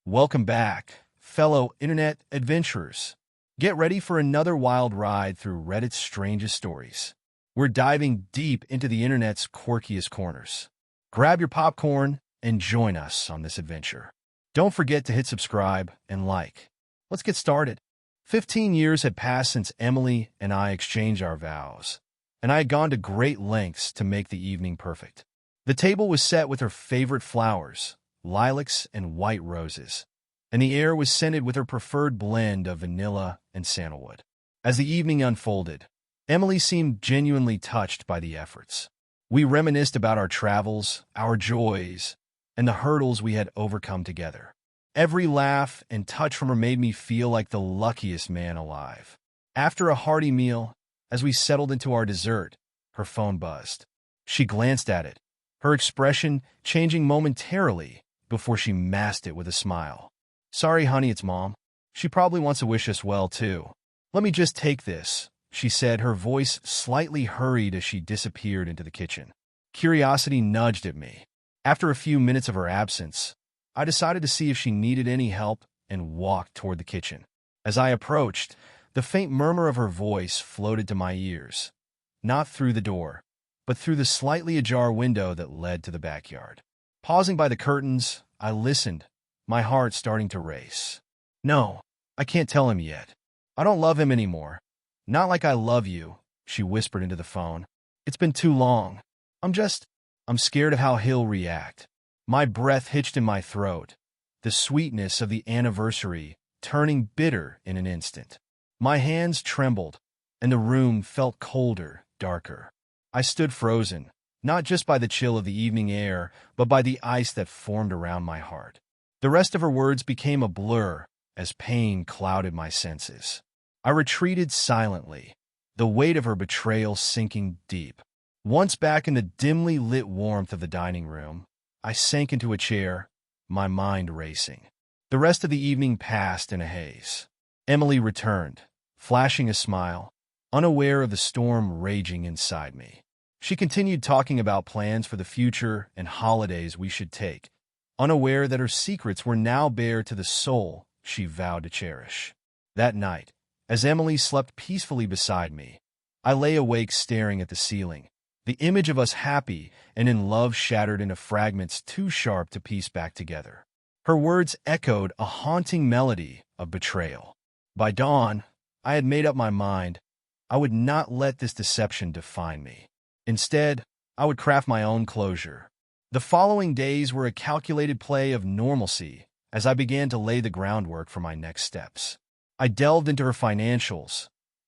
Welcome back, fellow internet adventurers. Get ready for another wild ride through Reddit's strangest stories. We're diving deep into the internet's quirkiest corners. Grab your popcorn and join us on this adventure. Don't forget to hit subscribe and like. Let's get started. 15 years had passed since Emily and I exchanged our vows, and I had gone to great lengths to make the evening perfect. The table was set with her favorite flowers, lilacs and white roses, and the air was scented with her preferred blend of vanilla and sandalwood. As the evening unfolded, Emily seemed genuinely touched by the efforts. We reminisced about our travels, our joys, and the hurdles we had overcome together. Every laugh and touch from her made me feel like the luckiest man alive. After a hearty meal, as we settled into our dessert, her phone buzzed. She glanced at it, her expression changing momentarily before she masked it with a smile. "Sorry, honey, it's Mom. She probably wants to wish us well, too. Let me just take this," she said, her voice slightly hurried as she disappeared into the kitchen. Curiosity nudged at me. After a few minutes of her absence, I decided to see if she needed any help and walked toward the kitchen. As I approached, the faint murmur of her voice floated to my ears, not through the door, but through the slightly ajar window that led to the backyard. Pausing by the curtains, I listened, my heart starting to race. "No, I can't tell him yet. I don't love him anymore. Not like I love you," she whispered into the phone. "It's been too long. I'm scared of how he'll react." My breath hitched in my throat, the sweetness of the anniversary turning bitter in an instant. My hands trembled, and the room felt colder, darker. I stood frozen, not just by the chill of the evening air, but by the ice that formed around my heart. The rest of her words became a blur as pain clouded my senses. I retreated silently, the weight of her betrayal sinking deep. Once back in the dimly lit warmth of the dining room, I sank into a chair, my mind racing. The rest of the evening passed in a haze. Emily returned, flashing a smile, unaware of the storm raging inside me. She continued talking about plans for the future and holidays we should take, unaware that her secrets were now bare to the soul she vowed to cherish. That night, as Emily slept peacefully beside me, I lay awake staring at the ceiling, the image of us happy and in love shattered into fragments too sharp to piece back together. Her words echoed a haunting melody of betrayal. By dawn, I had made up my mind. I would not let this deception define me. Instead, I would craft my own closure. The following days were a calculated play of normalcy as I began to lay the groundwork for my next steps. I delved into her financials,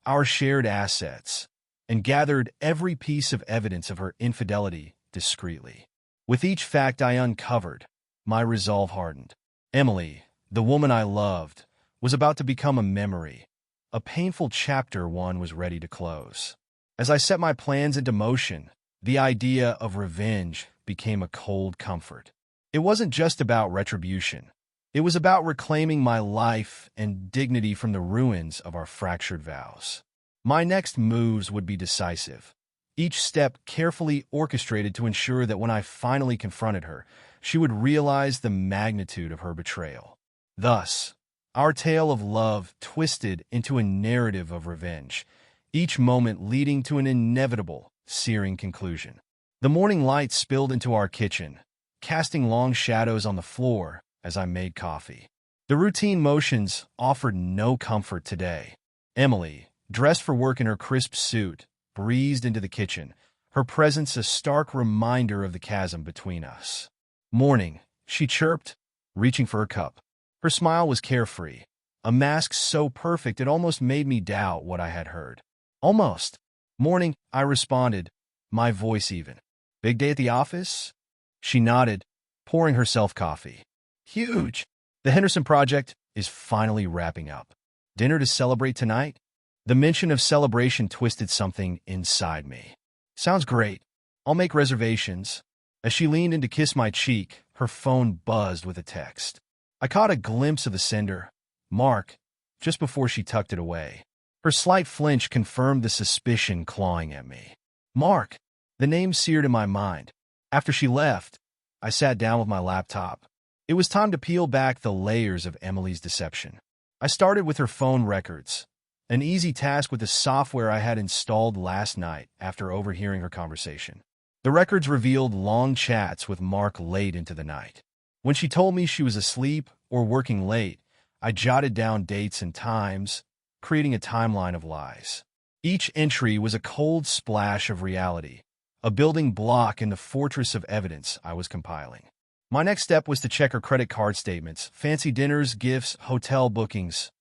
our shared assets, and gathered every piece of evidence of her infidelity discreetly. With each fact I uncovered, my resolve hardened. Emily, the woman I loved, was about to become a memory, a painful chapter one was ready to close. As I set my plans into motion, the idea of revenge became a cold comfort. It wasn't just about retribution. It was about reclaiming my life and dignity from the ruins of our fractured vows. My next moves would be decisive, each step carefully orchestrated to ensure that when I finally confronted her, she would realize the magnitude of her betrayal. Thus, our tale of love twisted into a narrative of revenge, each moment leading to an inevitable, searing conclusion. The morning light spilled into our kitchen, casting long shadows on the floor as I made coffee. The routine motions offered no comfort today. Emily, dressed for work in her crisp suit, breezed into the kitchen, her presence a stark reminder of the chasm between us. "Morning," she chirped, reaching for her cup. Her smile was carefree, a mask so perfect it almost made me doubt what I had heard. "Almost." "Morning," I responded, my voice even. "Big day at the office?" She nodded, pouring herself coffee. "Huge. The Henderson project is finally wrapping up. Dinner to celebrate tonight?" The mention of celebration twisted something inside me. "Sounds great. I'll make reservations." As she leaned in to kiss my cheek, her phone buzzed with a text. I caught a glimpse of the sender, Mark, just before she tucked it away. Her slight flinch confirmed the suspicion clawing at me. Mark! The name seared in my mind. After she left, I sat down with my laptop, It was time to peel back the layers of Emily's deception. I started with her phone records, an easy task with the software I had installed last night after overhearing her conversation. The records revealed long chats with Mark late into the night. When she told me she was asleep or working late, I jotted down dates and times, creating a timeline of lies. Each entry was a cold splash of reality, a building block in the fortress of evidence I was compiling. My next step was to check her credit card statements, fancy dinners, gifts, hotel bookings,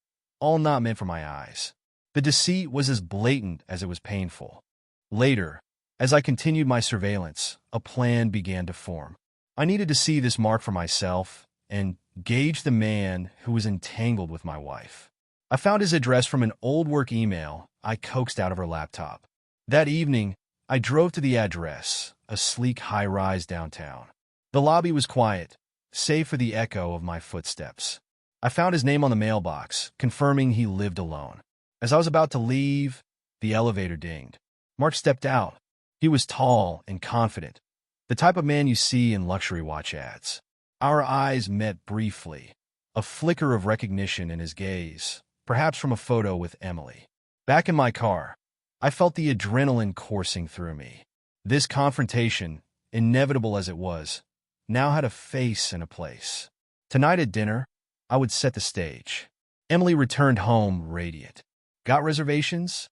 all not meant for my eyes. The deceit was as blatant as it was painful. Later, as I continued my surveillance, a plan began to form. I needed to see this Mark for myself and gauge the man who was entangled with my wife. I found his address from an old work email I coaxed out of her laptop. That evening, I drove to the address, a sleek high-rise downtown. The lobby was quiet, save for the echo of my footsteps. I found his name on the mailbox, confirming he lived alone. As I was about to leave, the elevator dinged. Mark stepped out. He was tall and confident, the type of man you see in luxury watch ads. Our eyes met briefly, a flicker of recognition in his gaze, perhaps from a photo with Emily. Back in my car, I felt the adrenaline coursing through me. This confrontation, inevitable as it was, now had a face and a place. Tonight at dinner, I would set the stage. Emily returned home radiant. Got reservations?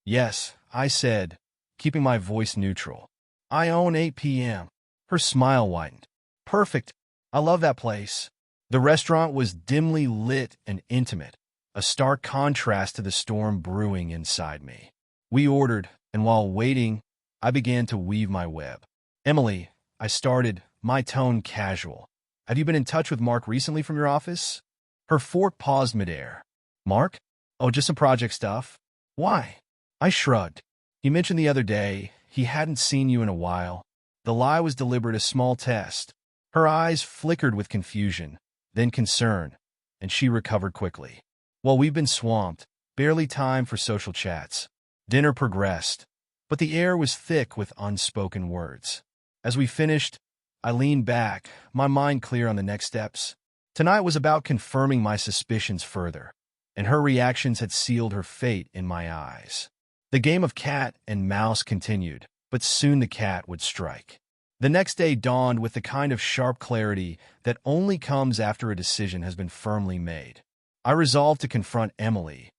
Yes, I said, keeping my voice neutral. I own 8 p.m. Her smile widened. Perfect. I love that place. The restaurant was dimly lit and intimate, a stark contrast to the storm brewing inside me. We ordered, and while waiting, I began to weave my web. Emily, I started, my tone casual. Have you been in touch with Mark recently from your office? Her fork paused midair. Mark? Oh, just some project stuff. Why? I shrugged. He mentioned the other day he hadn't seen you in a while. The lie was deliberate, a small test. Her eyes flickered with confusion, then concern, and she recovered quickly. Well, we've been swamped, barely time for social chats. Dinner progressed, but the air was thick with unspoken words. As we finished, I leaned back, my mind clear on the next steps. Tonight was about confirming my suspicions further, and her reactions had sealed her fate in my eyes. The game of cat and mouse continued, but soon the cat would strike. The next day dawned with the kind of sharp clarity that only comes after a decision has been firmly made. I resolved to confront Emily,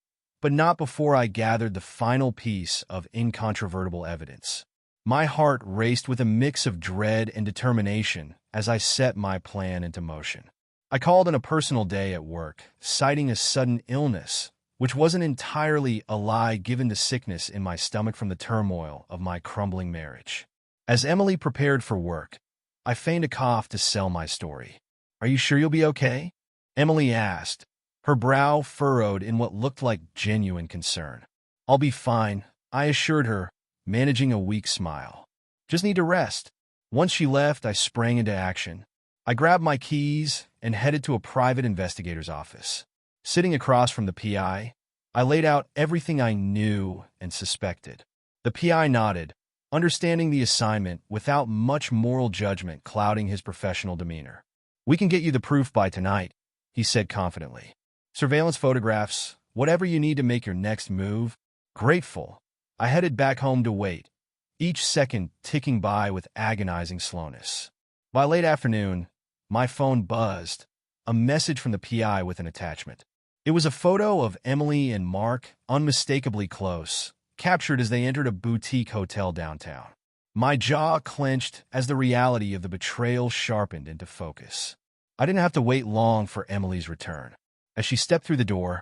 but not before I gathered the final piece of incontrovertible evidence. My heart raced with a mix of dread and determination as I set my plan into motion. I called in a personal day at work, citing a sudden illness, which wasn't entirely a lie given the sickness in my stomach from the turmoil of my crumbling marriage. As Emily prepared for work, I feigned a cough to sell my story. Are you sure you'll be okay? Emily asked, her brow furrowed in what looked like genuine concern. I'll be fine, I assured her, managing a weak smile. Just need to rest. Once she left, I sprang into action. I grabbed my keys and headed to a private investigator's office. Sitting across from the PI, I laid out everything I knew and suspected. The PI nodded, understanding the assignment without much moral judgment clouding his professional demeanor. We can get you the proof by tonight, he said confidently. Surveillance photographs, whatever you need to make your next move. Grateful, I headed back home to wait, each second ticking by with agonizing slowness. By late afternoon, my phone buzzed, a message from the PI with an attachment. It was a photo of Emily and Mark, unmistakably close, captured as they entered a boutique hotel downtown. My jaw clenched as the reality of the betrayal sharpened into focus. I didn't have to wait long for Emily's return. As she stepped through the door,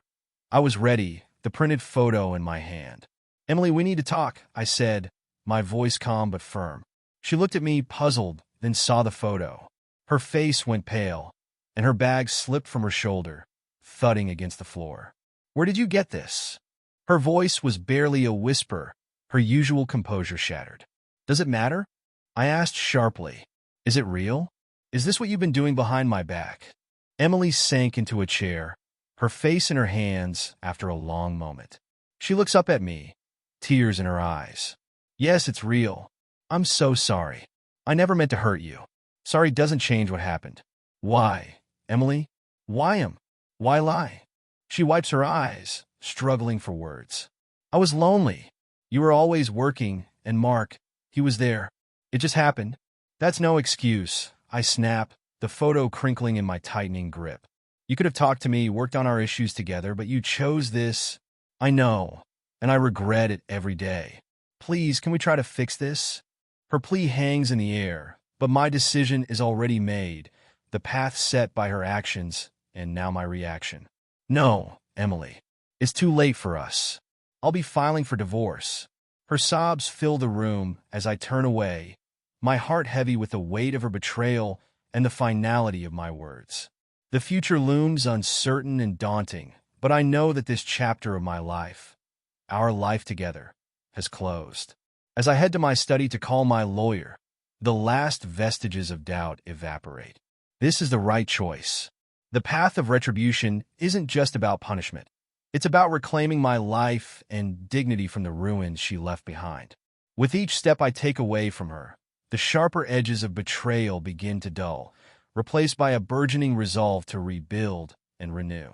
I was ready, the printed photo in my hand. Emily, we need to talk, I said, my voice calm but firm. She looked at me, puzzled, then saw the photo. Her face went pale, and her bag slipped from her shoulder, thudding against the floor. Where did you get this? Her voice was barely a whisper, her usual composure shattered. Does it matter? I asked sharply. Is it real? Is this what you've been doing behind my back? Emily sank into a chair, her face in her hands after a long moment. She looks up at me, tears in her eyes. Yes, it's real. I'm so sorry. I never meant to hurt you. Sorry doesn't change what happened. Why? Emily, why am? Why lie? She wipes her eyes, struggling for words. I was lonely. You were always working, and Mark, he was there. It just happened. That's no excuse. I snap, the photo crinkling in my tightening grip. You could have talked to me, worked on our issues together, but you chose this. I know, and I regret it every day. Please, can we try to fix this? Her plea hangs in the air, but my decision is already made, the path set by her actions, and now my reaction. No, Emily. It's too late for us. I'll be filing for divorce. Her sobs fill the room as I turn away, my heart heavy with the weight of her betrayal and the finality of my words. The future looms uncertain and daunting, but I know that this chapter of my life, our life together, has closed. As I head to my study to call my lawyer, the last vestiges of doubt evaporate. This is the right choice. The path of retribution isn't just about punishment. It's about reclaiming my life and dignity from the ruins she left behind. With each step I take away from her, the sharper edges of betrayal begin to dull, replaced by a burgeoning resolve to rebuild and renew.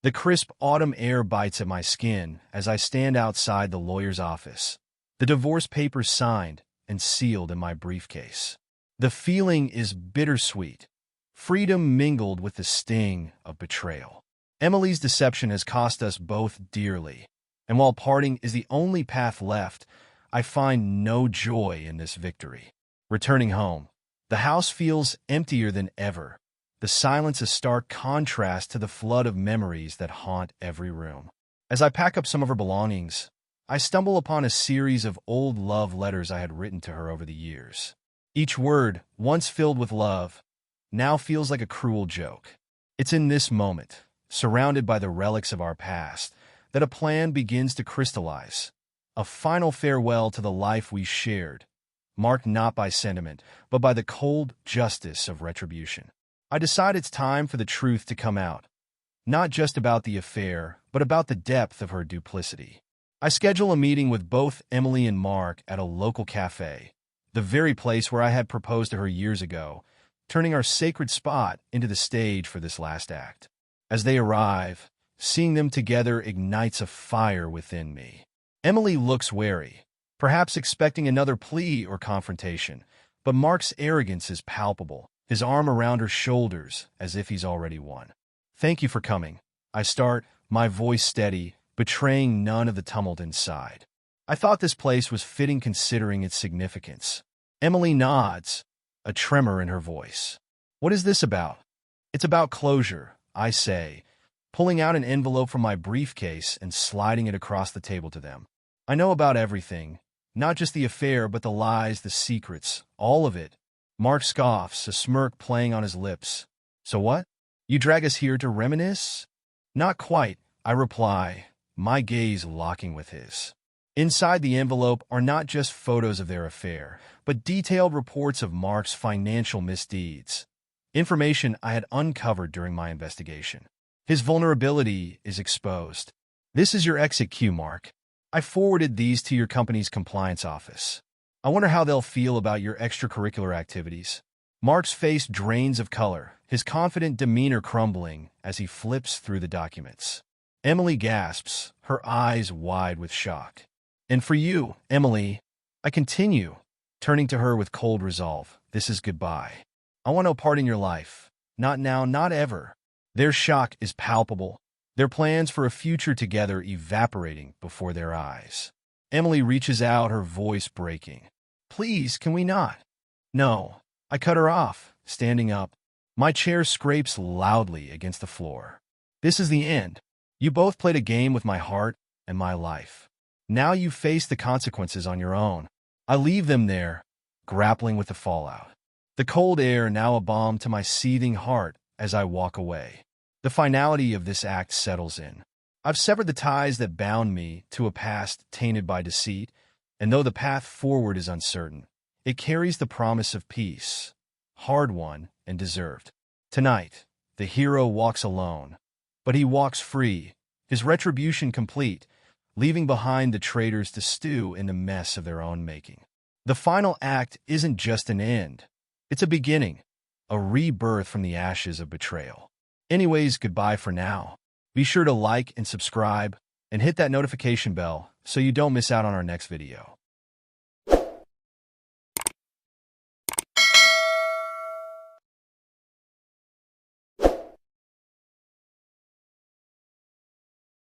The crisp autumn air bites at my skin as I stand outside the lawyer's office, the divorce papers signed and sealed in my briefcase. The feeling is bittersweet, freedom mingled with the sting of betrayal. Emily's deception has cost us both dearly, and while parting is the only path left, I find no joy in this victory. Returning home, the house feels emptier than ever, the silence a stark contrast to the flood of memories that haunt every room. As I pack up some of her belongings, I stumble upon a series of old love letters I had written to her over the years. Each word, once filled with love, now feels like a cruel joke. It's in this moment, surrounded by the relics of our past, that a plan begins to crystallize. A final farewell to the life we shared, marked not by sentiment, but by the cold justice of retribution. I decide it's time for the truth to come out, not just about the affair, but about the depth of her duplicity. I schedule a meeting with both Emily and Mark at a local cafe, the very place where I had proposed to her years ago, turning our sacred spot into the stage for this last act. As they arrive, seeing them together ignites a fire within me. Emily looks wary, perhaps expecting another plea or confrontation, but Mark's arrogance is palpable, his arm around her shoulders as if he's already won. Thank you for coming. I start, my voice steady, betraying none of the tumult inside. I thought this place was fitting considering its significance. Emily nods, a tremor in her voice. What is this about? It's about closure, I say, pulling out an envelope from my briefcase and sliding it across the table to them. I know about everything, not just the affair, but the lies, the secrets, all of it. Mark scoffs, a smirk playing on his lips. So what? You drag us here to reminisce? Not quite, I reply, my gaze locking with his. Inside the envelope are not just photos of their affair, but detailed reports of Mark's financial misdeeds. Information I had uncovered during my investigation. His vulnerability is exposed. This is your exit cue, Mark. I forwarded these to your company's compliance office. I wonder how they'll feel about your extracurricular activities. Mark's face drains of color, his confident demeanor crumbling as he flips through the documents. Emily gasps, her eyes wide with shock. And for you, Emily, I continue, turning to her with cold resolve. This is goodbye. I want no part in your life. Not now, not ever. Their shock is palpable, their plans for a future together evaporating before their eyes. Emily reaches out, her voice breaking. Please, can we not? No. I cut her off, standing up. My chair scrapes loudly against the floor. This is the end. You both played a game with my heart and my life. Now you face the consequences on your own. I leave them there, grappling with the fallout. The cold air now a balm to my seething heart as I walk away. The finality of this act settles in. I've severed the ties that bound me to a past tainted by deceit, and though the path forward is uncertain, it carries the promise of peace, hard-won and deserved. Tonight, the hero walks alone, but he walks free, his retribution complete, leaving behind the traitors to stew in the mess of their own making. The final act isn't just an end. It's a beginning, a rebirth from the ashes of betrayal. Anyways, goodbye for now. Be sure to like and subscribe and hit that notification bell so you don't miss out on our next video.